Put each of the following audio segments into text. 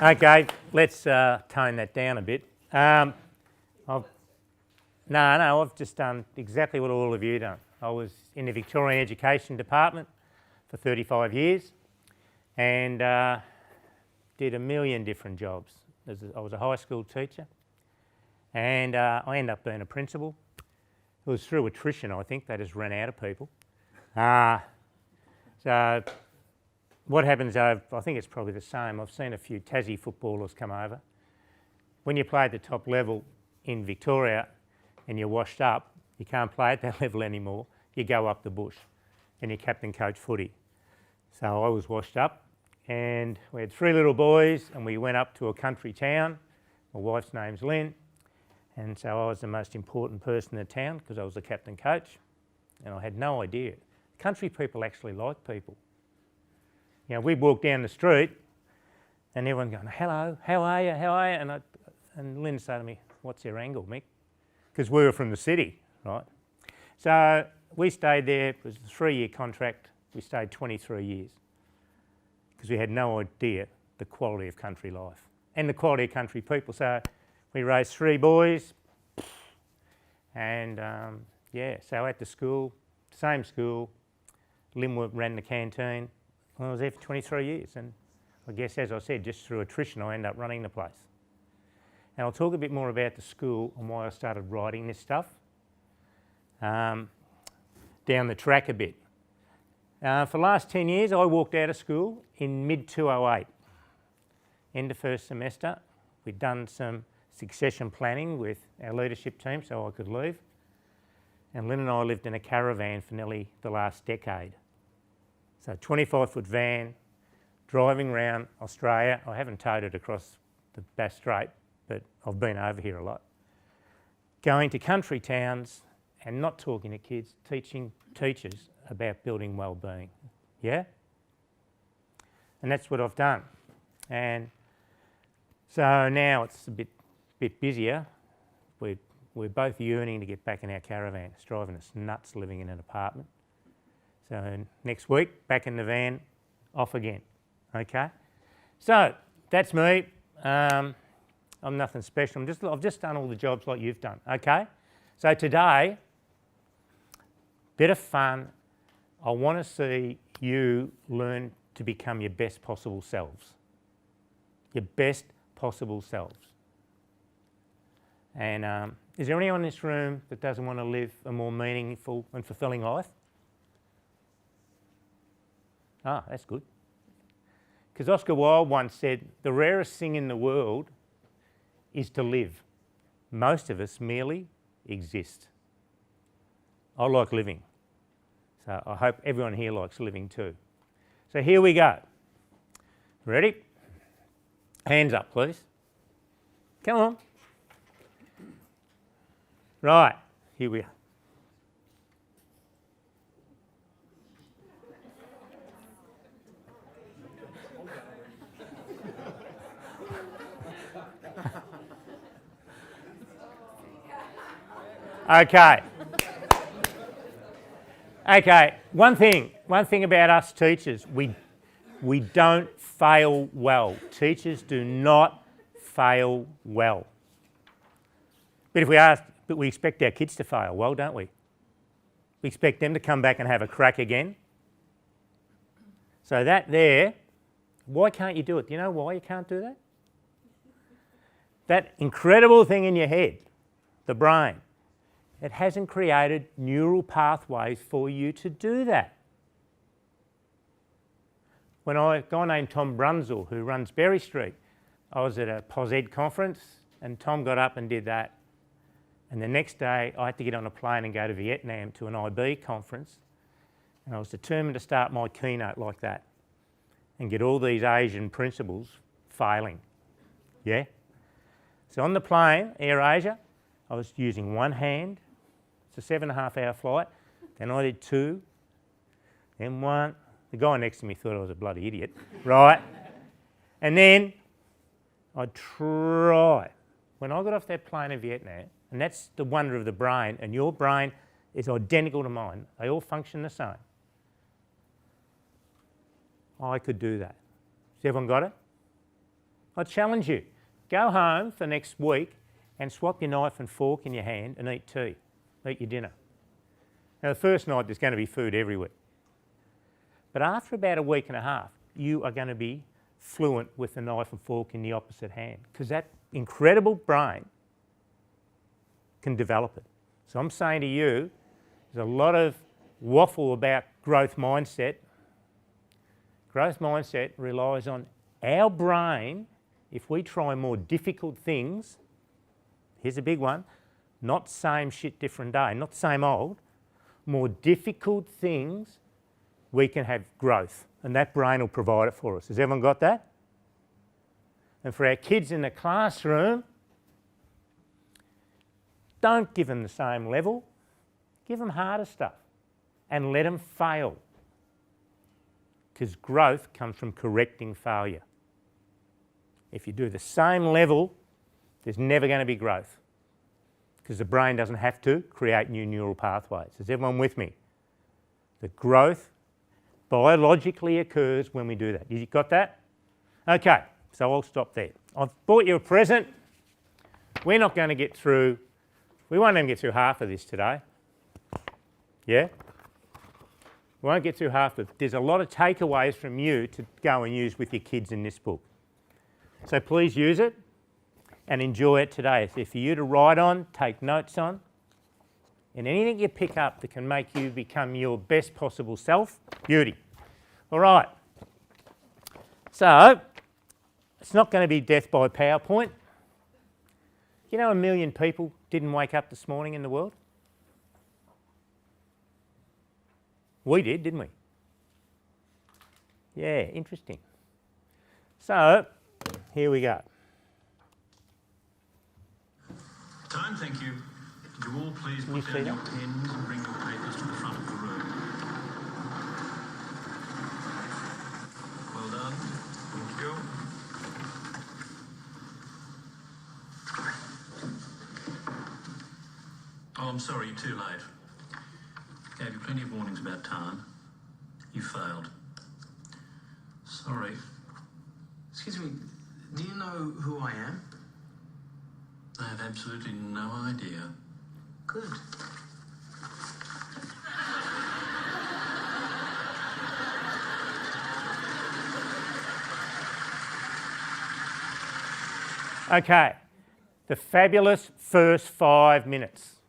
Okay, let's tone that down a bit. I've just done exactly what all of you done. I was in the Victorian Education Department for 35 years and did a million different jobs. I was a high school teacher and I ended up being a principal. It was through attrition, I think. They just ran out of people. So what happens, I think it's probably the same. I've seen a few Tassie footballers come over. When you play at the top level in Victoria and you're washed up, you can't play at that level anymore. You go up the bush and you captain coach footy. So I was washed up and we had 3 little boys and we went up to a country town. My wife's name's Lynn, and so I was the most important person in the town because I was the captain coach, and I had no idea. Country people actually like people. You know, we'd walk down the street and everyone going, hello, how are you, how are you? And Lynn said to me, what's your angle, Mick? Because we were from the city, right? So we stayed there, it was a 3-year contract, we stayed 23 years because we had no idea the quality of country life and the quality of country people. So we raised 3 boys and so at the school, same school, Lynn ran the canteen. I was there for 23 years and I guess, as I said, just through attrition I ended up running the place. And I'll talk a bit more about the school and why I started writing this stuff down the track a bit. For the last 10 years I walked out of school in mid-2008, end of first semester. We'd done some succession planning with our leadership team so I could leave. And Lynn and I lived in a caravan for nearly the last decade. So 25-foot van, driving around Australia. I haven't towed it across the Bass Strait, but I've been over here a lot. Going to country towns and not talking to kids, teaching teachers about building wellbeing. Yeah? And that's what I've done. And so now it's a bit busier. We're both yearning to get back in our caravan. It's driving us nuts living in an apartment. So next week, back in the van, off again. Okay? So that's me. I'm nothing special. I've just done all the jobs like you've done. Okay? So today, bit of fun. I want to see you learn to become your best possible selves. Your best possible selves. And is there anyone in this room that doesn't want to live a more meaningful and fulfilling life? Ah, that's good. Because Oscar Wilde once said, the rarest thing in the world is to live. Most of us merely exist. I like living. So I hope everyone here likes living too. So here we go. Ready? Hands up, please. Come on. Right, here we are. Okay, one thing about us teachers, we don't fail well. Teachers do not fail well. But we expect our kids to fail well, don't we? We expect them to come back and have a crack again. So that there, why can't you do it? Do you know why you can't do that? That incredible thing in your head, the brain, it hasn't created neural pathways for you to do that. When a guy named Tom Brunzel, who runs Berry Street, I was at a POSED conference and Tom got up and did that. And the next day I had to get on a plane and go to Vietnam to an IB conference, and I was determined to start my keynote like that and get all these Asian principles failing. Yeah? So on the plane, AirAsia, I was using one hand. It's a 7.5-hour flight. Then I did 2, then 1. The guy next to me thought I was a bloody idiot, right? And then I'd try. When I got off that plane in Vietnam, and that's the wonder of the brain, and your brain is identical to mine. They all function the same. I could do that. Has everyone got it? I challenge you, go home for next week and swap your knife and fork in your hand and eat tea, eat your dinner. Now the first night there's going to be food everywhere. But after about a week and a half, you are going to be fluent with the knife and fork in the opposite hand because that incredible brain can develop it. So I'm saying to you, there's a lot of waffle about growth mindset. Growth mindset relies on our brain. If we try more difficult things, here's a big one, not same shit, different day, not same old, more difficult things, we can have growth and that brain will provide it for us. Has everyone got that? And for our kids in the classroom, don't give them the same level, give them harder stuff and let them fail. Because growth comes from correcting failure. If you do the same level, there's never going to be growth because the brain doesn't have to create new neural pathways. Is everyone with me? The growth biologically occurs when we do that. You got that? Okay, so I'll stop there. I've bought you a present. We're not going to get through, we won't even get through half of this today. Yeah? We won't get through half of it. There's a lot of takeaways from you to go and use with your kids in this book. So please use it and enjoy it today. It's for you to write on, take notes on, and anything you pick up that can make you become your best possible self, beauty. All right. So, it's not going to be death by PowerPoint. You know 1 million people didn't wake up this morning in the world? We did, didn't we? Yeah, interesting. So, here we go. Time, thank you. Could you all please put down your pens and bring your papers to the front of the room? Well done. Thank you. Oh, I'm sorry, you're too late. Gave you plenty of warnings about time. You failed. Sorry. Excuse me, do you know who I am? I have absolutely no idea. Good. Okay, the fabulous first 5 minutes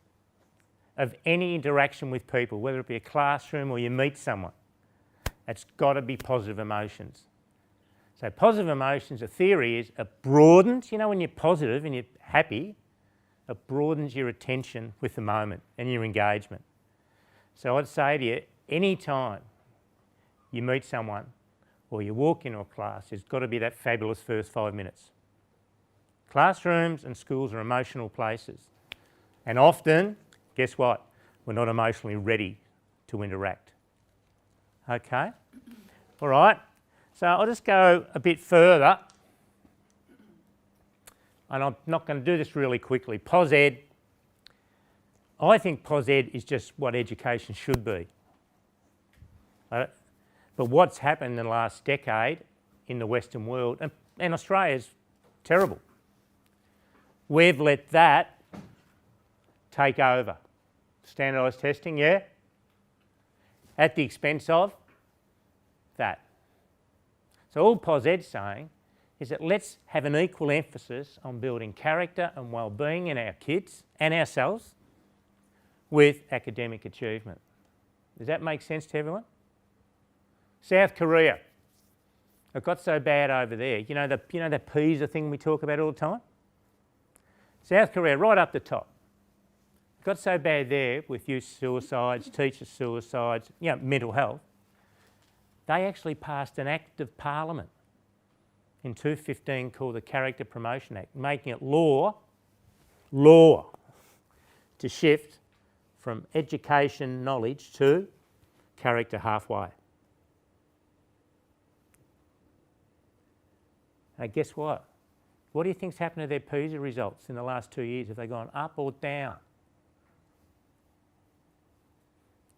of any interaction with people, whether it be a classroom or you meet someone, it's got to be positive emotions. So positive emotions, the theory is it broadens, you know when you're positive and you're happy, it broadens your attention with the moment and your engagement. So I'd say to you, any time you meet someone or you walk into a class, there's got to be that fabulous first 5 minutes. Classrooms and schools are emotional places. And often, guess what? We're not emotionally ready to interact. Okay? All right. So I'll just go a bit further. And I'm not going to do this really quickly. POS Ed. I think POS Ed is just what education should be. But what's happened in the last decade in the Western world, and Australia's terrible. We've let that take over. Standardised testing, yeah? At the expense of that. So all POS Ed's saying is that let's have an equal emphasis on building character and well-being in our kids and ourselves with academic achievement. Does that make sense to everyone? South Korea. It got so bad over there. You know the PISA thing we talk about all the time? South Korea, right up the top. It got so bad there with youth suicides, teacher suicides, mental health. They actually passed an Act of Parliament in 2015 called the Character Promotion Act, making it law to shift from education knowledge to character halfway. Now guess what? What do you think's happened to their PISA results in the last 2 years? Have they gone up or down?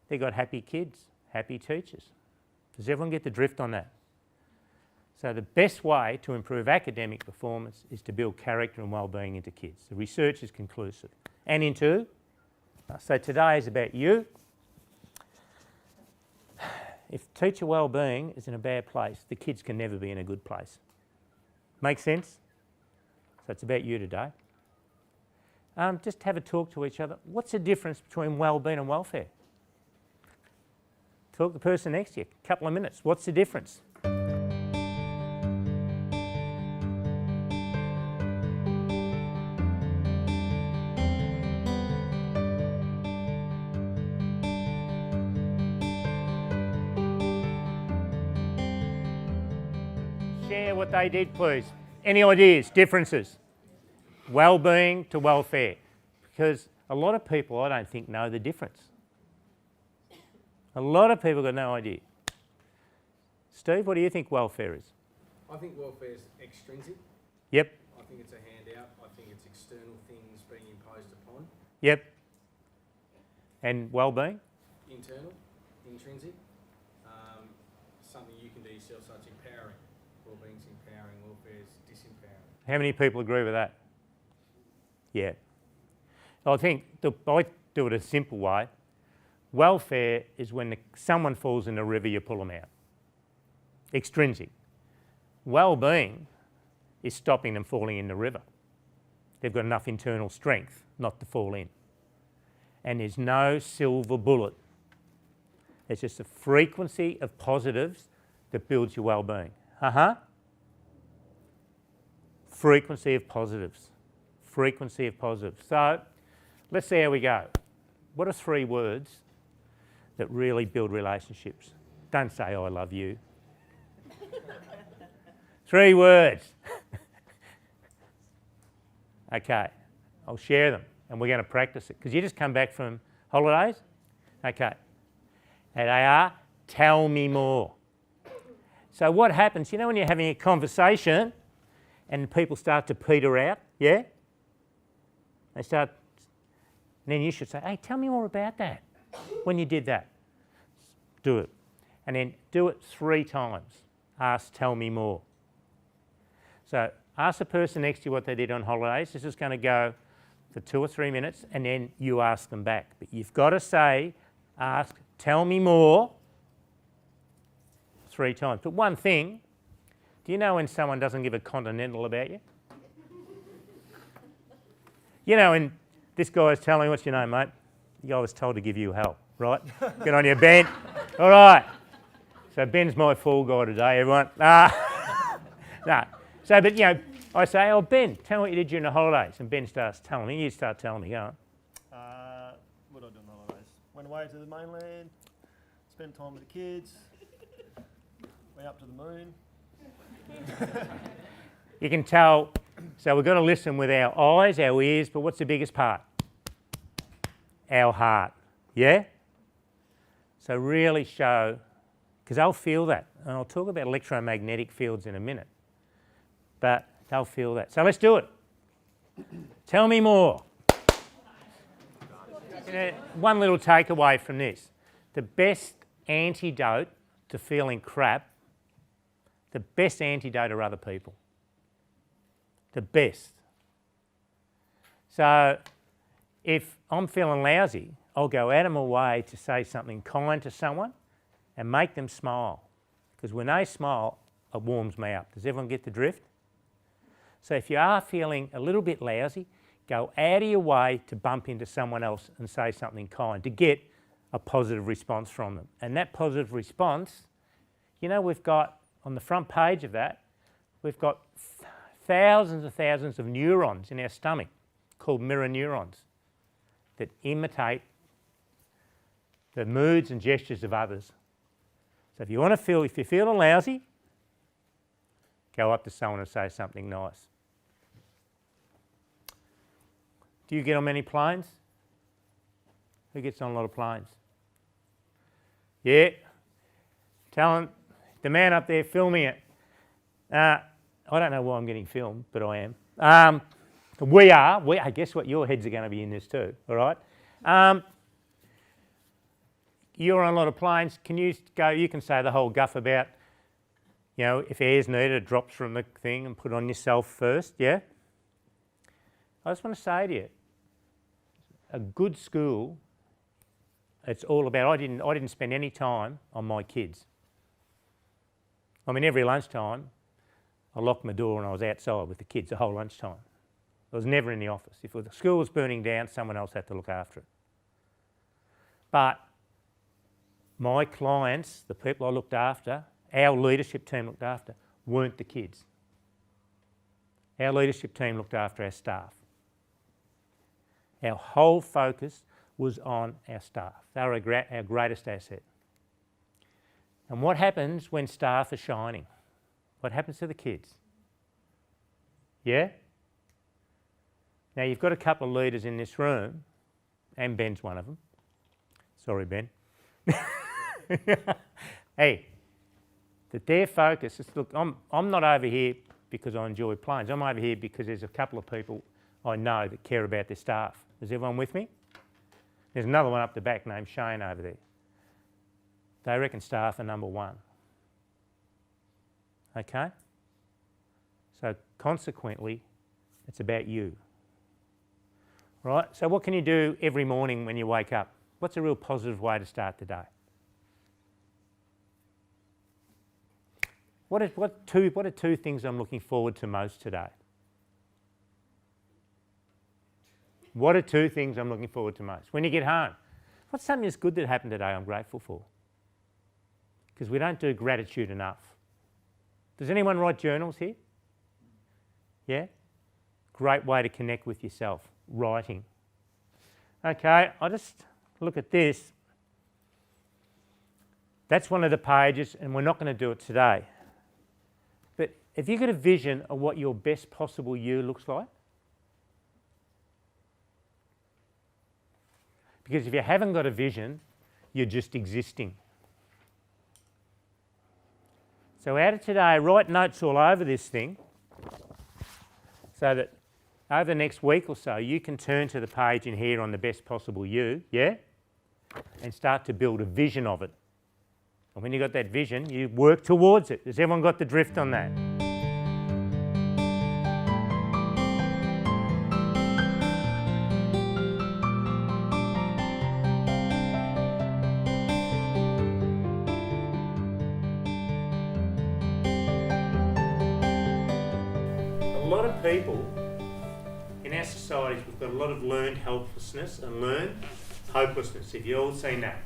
They've got happy kids, happy teachers. Does everyone get the drift on that? So the best way to improve academic performance is to build character and wellbeing into kids. The research is conclusive. And into, so today is about you. If teacher wellbeing is in a bad place, the kids can never be in a good place. Make sense? So it's about you today. Just have a talk to each other. What's the difference between wellbeing and welfare? Talk to the person next to you, a couple of minutes. What's the difference? Share what they did, please. Any ideas, differences? Wellbeing to welfare. Because a lot of people, I don't think, know the difference. A lot of people got no idea. Steve, what do you think welfare is? I think welfare is extrinsic. Yep. I think it's a handout. I think it's external things being imposed upon. Yep. And wellbeing? Internal, intrinsic. Something you can do yourself, such empowering. Wellbeing's empowering, welfare's disempowering. How many people agree with that? Yeah. I think, I do it a simple way. Welfare is when someone falls in the river, you pull them out. Extrinsic. Wellbeing is stopping them falling in the river. They've got enough internal strength not to fall in. And there's no silver bullet. It's just a frequency of positives that builds your wellbeing. Frequency of positives. Frequency of positives. So let's see how we go. What are 3 words that really build relationships? Don't say, I love you. 3 words. Okay, I'll share them and we're going to practice it because you just come back from holidays. Okay. And they are, tell me more. So what happens, you know when you're having a conversation and people start to peter out, yeah? They start, and then you should say, hey, tell me more about that when you did that. Do it. And then do it 3 times. Ask, tell me more. So ask the person next to you what they did on holidays. This is going to go for 2 or 3 minutes and then you ask them back. But you've got to say, ask, tell me more 3 times. But one thing, do you know when someone doesn't give a continental about you? You know, when this guy was telling, what's your name, mate? The guy was told to give you help, right? Good on you, Ben. All right. So Ben's my fall guy today, everyone. No. So, but, you know, I say, oh, Ben, tell me what you did during the holidays. And Ben starts telling me. You start telling me, go on. What did I do on the holidays? Went away to the mainland, spent time with the kids, went up to the moon. You can tell, so we've got to listen with our eyes, our ears, but what's the biggest part? Our heart, yeah? So really show, because they'll feel that. And I'll talk about electromagnetic fields in a minute, but they'll feel that. So let's do it. Tell me more. You know, one little takeaway from this. The best antidote to feeling crap, the best antidote are other people. The best. So if I'm feeling lousy, I'll go out of my way to say something kind to someone and make them smile. Because when they smile, it warms me up. Does everyone get the drift? So if you are feeling a little bit lousy, go out of your way to bump into someone else and say something kind to get a positive response from them. And that positive response, you know, we've got on the front page of that, we've got thousands and thousands of neurons in our stomach called mirror neurons that imitate the moods and gestures of others. So if you want to feel, if you're feeling lousy, go up to someone and say something nice. Do you get on many planes? Who gets on a lot of planes? Yeah. Tell the man up there filming it. I don't know why I'm getting filmed, but I am. We are. I guess what your heads are going to be in this too, all right? You're on a lot of planes. Can you go, you can say the whole guff about, You know, if air's needed, it drops from the thing and put it on yourself first, yeah? I just want to say to you, a good school, it's all about, I didn't spend any time on my kids. I mean, every lunchtime, I locked my door and I was outside with the kids the whole lunchtime. I was never in the office. If the school was burning down, someone else had to look after it. But my clients, the people I looked after, our leadership team looked after, weren't the kids. Our leadership team looked after our staff. Our whole focus was on our staff. They were our greatest asset. And what happens when staff are shining? What happens to the kids? Yeah? Now, you've got a couple of leaders in this room, and Ben's one of them. Sorry, Ben. Hey, that their focus is, look, I'm not over here because I enjoy planes. I'm over here because there's a couple of people I know that care about their staff. Is everyone with me? There's another one up the back named Shane over there. They reckon staff are number one. Okay? So consequently, it's about you. Right? So what can you do every morning when you wake up? What's a real positive way to start the day? What are two things I'm looking forward to most today? What are two things I'm looking forward to most? When you get home, what's something that's good that happened today I'm grateful for? Because we don't do gratitude enough. Does anyone write journals here? Yeah? Great way to connect with yourself, writing. Okay, I'll just look at this. That's one of the pages, and we're not going to do it today. But have you got a vision of what your best possible you looks like? Because if you haven't got a vision, you're just existing. So out of today, write notes all over this thing so that over the next week or so, you can turn to the page in here on the best possible you, yeah? And start to build a vision of it. And when you've got that vision, you work towards it. Has everyone got the drift on that? A lot of people in our societies, we've got a lot of learned helplessness and learned hopelessness. Have you all seen that?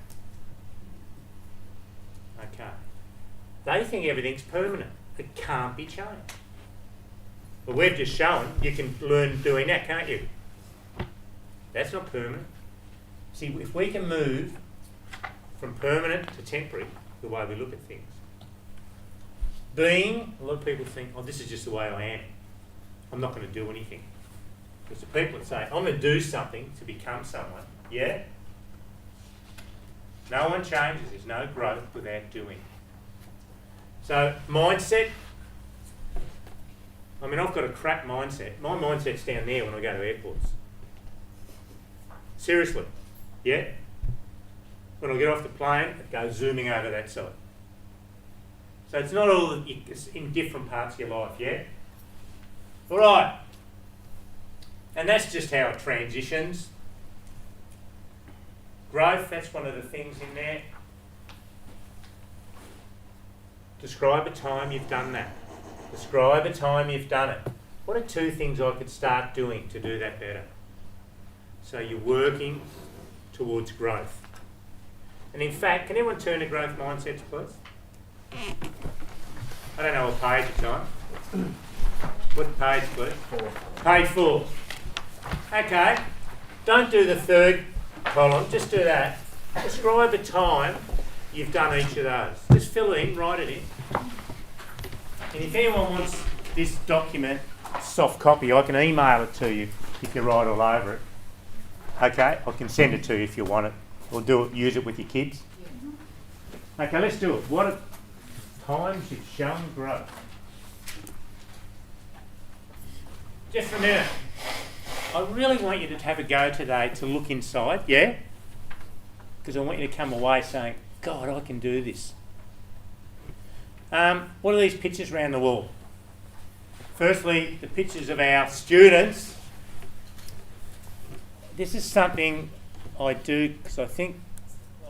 Okay. They think everything's permanent. It can't be changed. But we've just shown you can learn doing that, can't you? That's not permanent. See, if we can move from permanent to temporary, the way we look at things. Being, a lot of people think, oh, this is just the way I am. I'm not going to do anything. There's the people that say, I'm going to do something to become someone. Yeah? No one changes. There's no growth without doing. So, mindset. I mean, I've got a crap mindset. My mindset's down there when I go to airports. Seriously. Yeah? When I get off the plane, it goes zooming over that side. So it's not all it's in different parts of your life, yeah? All right. And that's just how it transitions. Growth, that's one of the things in there. Describe a time you've done that. Describe a time you've done it. What are two things I could start doing to do that better? So you're working towards growth. And in fact, can everyone turn to growth mindsets, please? I don't know what page it's on. What page, please? 4. Page 4. Okay. Don't do the third column, just do that. Describe a time you've done each of those. Just fill it in, write it in. And if anyone wants this document, soft copy, I can email it to you if you write all over it. Okay, I can send it to you if you want it. Or do it, use it with your kids. Okay, let's do it. What are times you've shown growth? Just for a minute. I really want you to have a go today to look inside, yeah? Because I want you to come away saying, God, I can do this. What are these pictures around the wall? Firstly, the pictures of our students. This is something I do because I think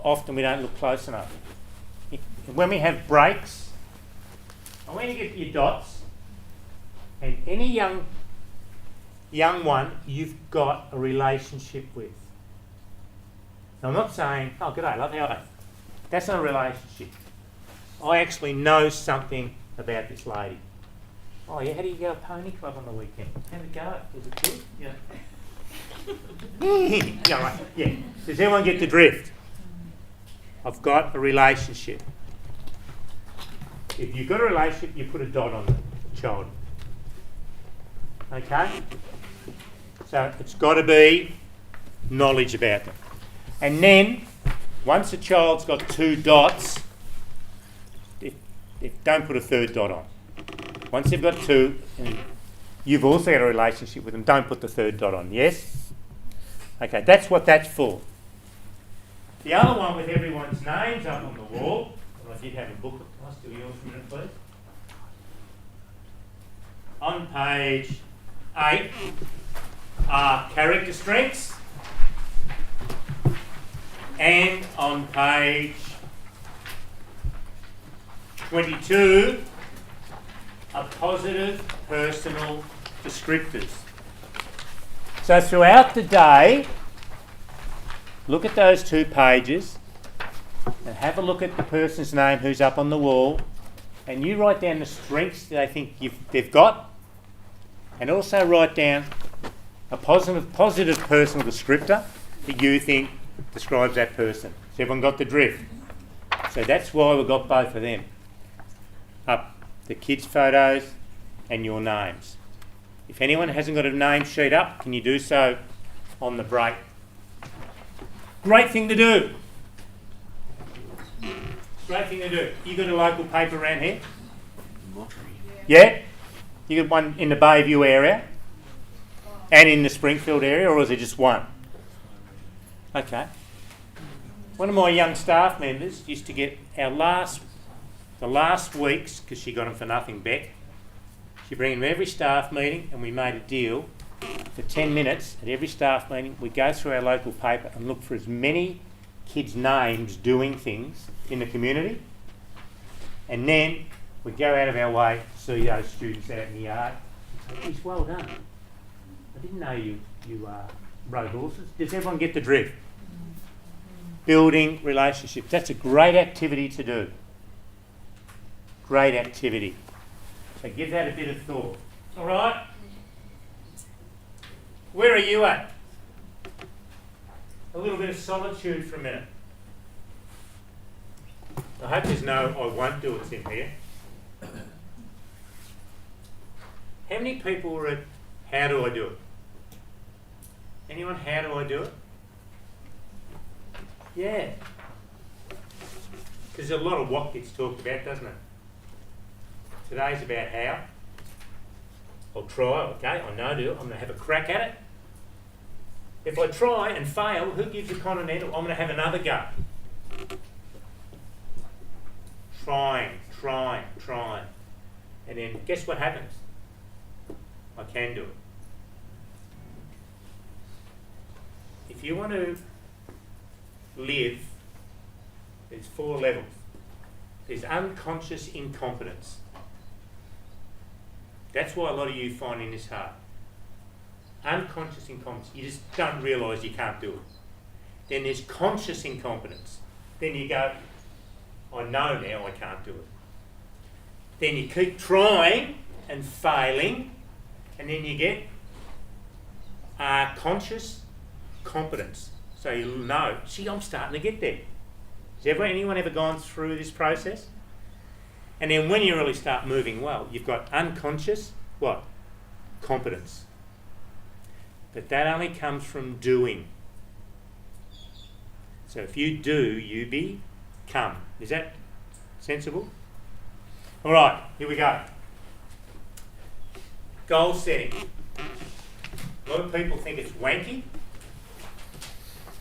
often we don't look close enough. When we have breaks, I want you to get your dots, and any young one you've got a relationship with. Now, I'm not saying, oh, g'day, love, how are you? That's not a relationship. I actually know something about this lady. Oh, yeah, how do you go to pony club on the weekend? How'd it go? Was it good? Yeah. Yeah, right. Yeah. Does everyone get the drift? I've got a relationship. If you've got a relationship, you put a dot on the child. Okay? So it's got to be knowledge about them. And then, once a child's got 2 dots, don't put a 3rd dot on. Once they've got 2, and you've also got a relationship with them, don't put the 3rd dot on. Yes? Okay, that's what that's for. The other one with everyone's names up on the wall, and I did have a booklet. Can I steal yours for a minute, please? On page 8 are character strengths, and on page 22 are positive personal descriptors. So throughout the day, look at those 2 pages and have a look at the person's name who's up on the wall, and you write down the strengths that they think they've got, and also write down a positive personal descriptor that you think describes that person. So everyone got the drift? So that's why we've got both of them. Up the kids' photos and your names. If anyone hasn't got a name sheet up, can you do so on the break? Great thing to do. Great thing to do. You got a local paper around here? Yeah? You got one in the Bayview area and in the Springfield area, or is it just one? Okay. One of my young staff members used to get the last weeks, because she got them for nothing, Beck. She'd bring them every staff meeting, and we made a deal for 10 minutes at every staff meeting. We'd go through our local paper and look for as many kids' names doing things in the community, and then we'd go out of our way to see those students out in the yard. It's well done. I didn't know you rode horses. Does everyone get the drift? Building relationships. That's a great activity to do. Great activity. So give that a bit of thought. All right? Where are you at? A little bit of solitude for a minute. I hope there's no I won't do it in here. How many people were at how do I do it? Anyone, how do I do it? Yeah. There's a lot of what gets talked about, doesn't it? Today's about how. I'll try, okay, I know to. I'm going to have a crack at it. If I try and fail, who gives a continental? I'm going to have another go. Trying. And then guess what happens? I can do it. If you want to live, there's 4 levels. There's unconscious incompetence. That's why a lot of you finding this hard. Unconscious incompetence. You just don't realise you can't do it. Then there's conscious incompetence. Then you go, I know now I can't do it. Then you keep trying and failing, and then you get conscious competence. So you'll know, see, I'm starting to get there. Has anyone ever gone through this process? And then when you really start moving well, you've got unconscious, what? Competence. But that only comes from doing. So if you do, you become. Is that sensible? All right, here we go. Goal setting. A lot of people think it's wanky.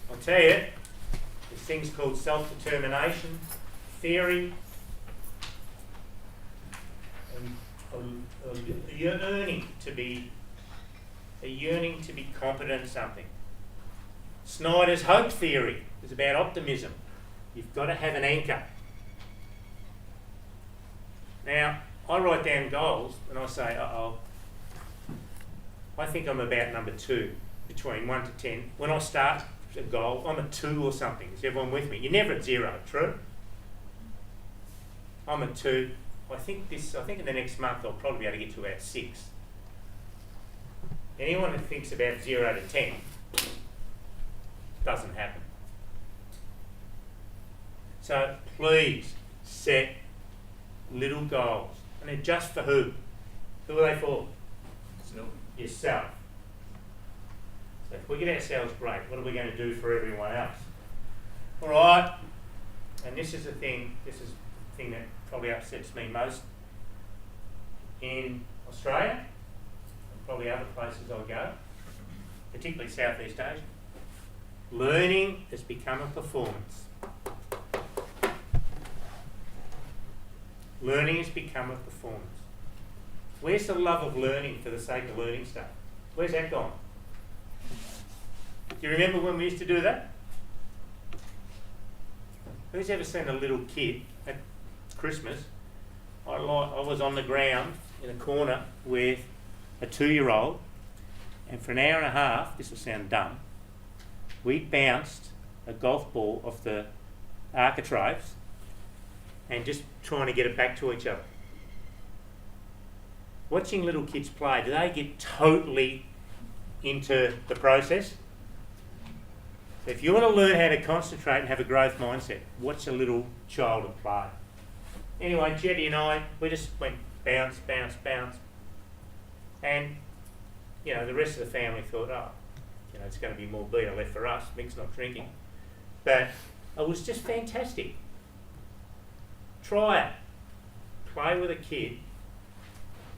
I'll tell you, there's things called self-determination theory. a yearning to be competent at something. Snyder's hope theory is about optimism. You've got to have an anchor. Now, I write down goals and I say, I think I'm about number 2, between 1 to 10. When I start a goal, I'm a 2 or something. Is everyone with me? You're never at 0, true? I'm a 2. I think in the next month I'll probably be able to get to about 6. Anyone who thinks about 0 to 10 doesn't happen. So please set little goals. And they're just for who? Who are they for? Yourself. So if we get ourselves great, what are we going to do for everyone else? All right. And this is the thing that probably upsets me most in Australia, and probably other places I go, particularly Southeast Asia. Learning has become a performance. Learning has become a performance. Where's the love of learning for the sake of learning stuff? Where's that gone? Do you remember when we used to do that? Who's ever seen a little kid at Christmas? I was on the ground in a corner with a 2-year-old, and for an hour and a half, this will sound dumb, we bounced a golf ball off the architraves and just trying to get it back to each other. Watching little kids play, do they get totally into the process? So if you want to learn how to concentrate and have a growth mindset, watch a little child and play. Anyway, Jetty and I, we just went bounce, bounce, bounce. And, you know, the rest of the family thought, it's going to be more beer left for us. Mick's not drinking. But it was just fantastic. Try it. Play with a kid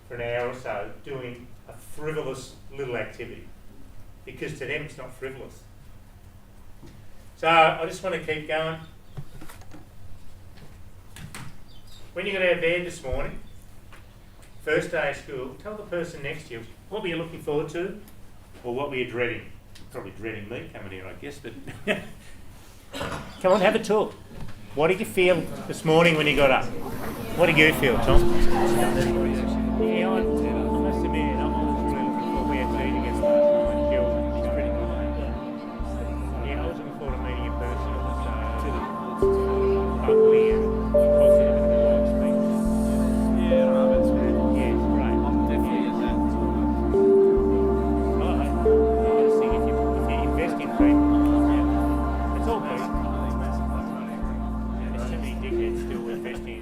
for an hour or so doing a frivolous little activity, because to them it's not frivolous. So I just want to keep going. When you got out of bed this morning, first day of school, tell the person next to you, what were you looking forward to, or what were you dreading? Probably dreading me coming here, I guess, but come on, have a talk. What did you feel this morning when you got up? What did you feel, Tom? Yeah, I must admit, I was really looking forward. We had meeting against last night. Jill, she's pretty good. Yeah, I was looking forward to meeting in person. It was bubbly and positive and relaxed speech. Yeah, no, that's great. Yeah, it's great. I'm definitely at that. Right. I just think if you invest in people, it's all good. There's too many dickheads still investing